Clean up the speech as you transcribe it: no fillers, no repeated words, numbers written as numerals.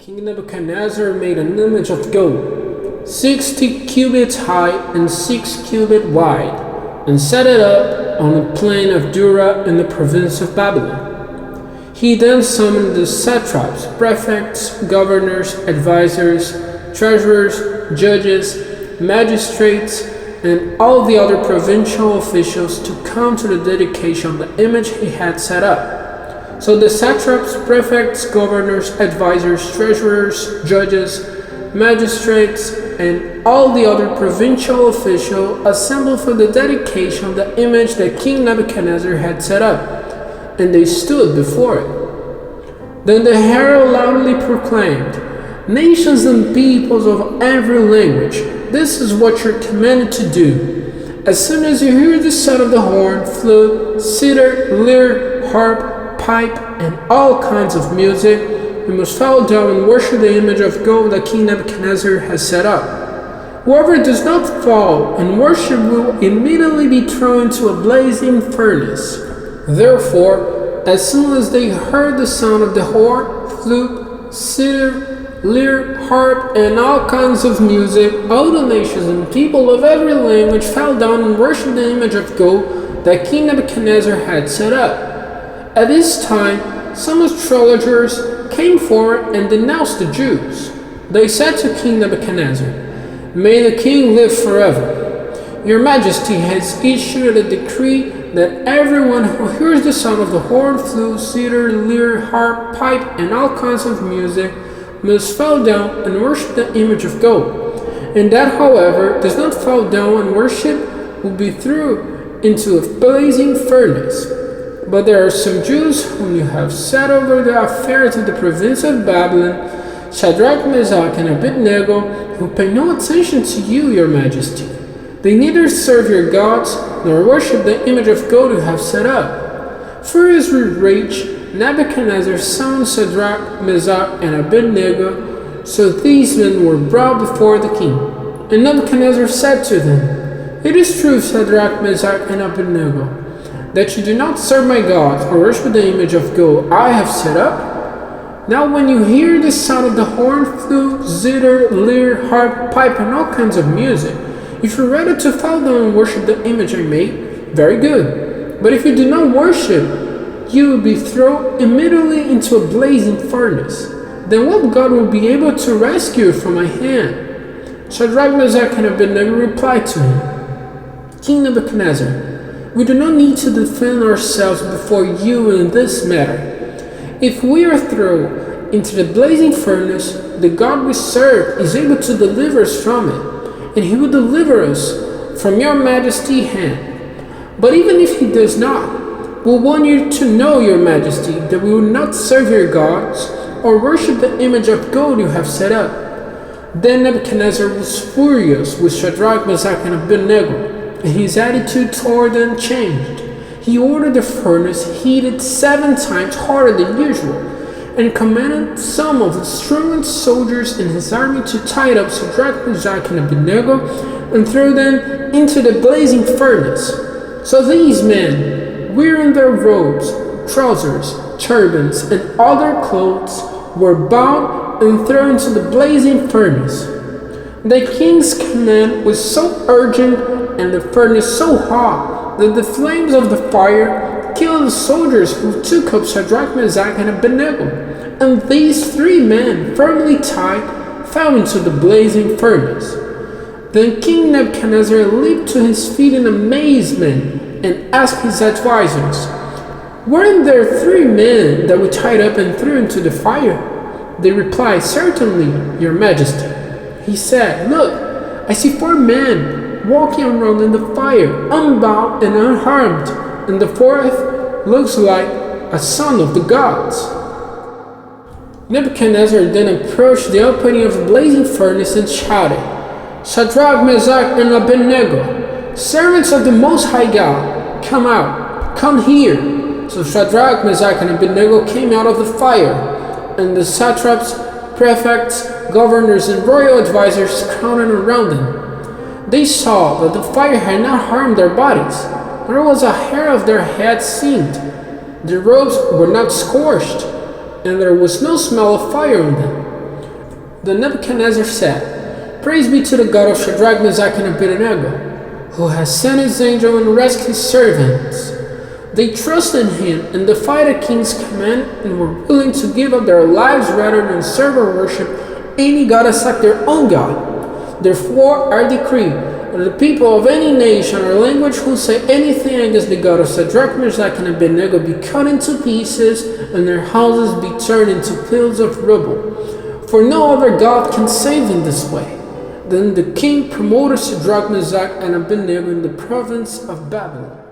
King Nebuchadnezzar made an image of gold, 60 cubits high and 6 cubits wide, and set it up on the plain of Dura in the province of Babylon. He then summoned the satraps, prefects, governors, advisors, treasurers, judges, magistrates, and all the other provincial officials to come to the dedication of the image he had set up. So the satraps, prefects, governors, advisors, treasurers, judges, magistrates, and all the other provincial officials assembled for the dedication of the image that King Nebuchadnezzar had set up, and they stood before it. Then the herald loudly proclaimed, "Nations and peoples of every language, this is what you're commanded to do. As soon as you hear the sound of the horn, flute, cithar, lyre, harp, pipe, and all kinds of music, you must fall down and worship the image of gold that King Nebuchadnezzar has set up. Whoever does not fall and worship will immediately be thrown into a blazing furnace." Therefore, as soon as they heard the sound of the horn, flute, cithar, lyre, harp, and all kinds of music, all the nations and people of every language fell down and worshipped the image of gold that King Nebuchadnezzar had set up. At this time, some astrologers came forward and denounced the Jews. They said to King Nebuchadnezzar, "May the king live forever. Your Majesty has issued a decree that everyone who hears the sound of the horn, flute, cithar, lyre, harp, pipe, and all kinds of music must fall down and worship the image of gold, and that whoever does not fall down and worship will be thrown into a blazing furnace. But there are some Jews whom you have set over the affairs of the province of Babylon, Shadrach, Meshach, and Abednego, who pay no attention to you, your Majesty. They neither serve your gods nor worship the image of gold you have set up." Furious with rage, Nebuchadnezzar summoned Shadrach, Meshach, and Abednego, so these men were brought before the king. And Nebuchadnezzar said to them, "It is true, Shadrach, Meshach, and Abednego, that you do not serve my gods or worship the image of gold I have set up? Now when you hear the sound of the horn, flute, zither, lyre, harp, pipe, and all kinds of music, if you're ready to fall down and worship the image I made, very good. But if you do not worship, you will be thrown immediately into a blazing furnace. Then what God will be able to rescue you from my hand?" Shadrach, Meshach, and Abednego replied to him, "King Nebuchadnezzar, we do not need to defend ourselves before you in this matter. If we are thrown into the blazing furnace, the God we serve is able to deliver us from it, and he will deliver us from your Majesty's hand. But even if he does not, we want you to know, your Majesty, that we will not serve your gods or worship the image of gold you have set up." Then Nebuchadnezzar was furious with Shadrach, Meshach, and Abednego, and his attitude toward them changed. He ordered the furnace heated 7 times harder than usual, and commanded some of the strongest soldiers in his army to tie up Shadrach, Meshach, and Abednego and throw them into the blazing furnace. So these men, wearing their robes, trousers, turbans, and other clothes, were bound and thrown into the blazing furnace. The king's command was so urgent and the furnace so hot that the flames of the fire killed the soldiers who took up Shadrach, Meshach, and Abednego, and these 3 men, firmly tied, fell into the blazing furnace. Then King Nebuchadnezzar leaped to his feet in amazement and asked his advisors, "Weren't there 3 men that we tied up and threw into the fire?" They replied, "Certainly, your Majesty." He said, "Look, I see 4 men walking around in the fire, unbound and unharmed, and the 4th looks like a son of the gods." Nebuchadnezzar then approached the opening of the blazing furnace and shouted, "Shadrach, Meshach, and Abednego, servants of the Most High God, come out, come here." So Shadrach, Meshach, and Abednego came out of the fire, and the satraps, prefects, governors, and royal advisors crowded around them. They saw that the fire had not harmed their bodies, nor was a hair of their heads singed. Their robes were not scorched, and there was no smell of fire on them. Then Nebuchadnezzar said, Praise be to the God of Shadrach, Meshach, and Abednego, who has sent his angel and rescued his servants. They trusted him and defied the king's command and were willing to give up their lives rather than serve or worship any god except their own God. Therefore I decree that the people of any nation or language who say anything against the God of Shadrach, Meshach, and Abednego be cut into pieces and their houses be turned into piles of rubble. For no other God can save in this way. Then the king promoted Shadrach, Meshach, and Abednego in the province of Babylon.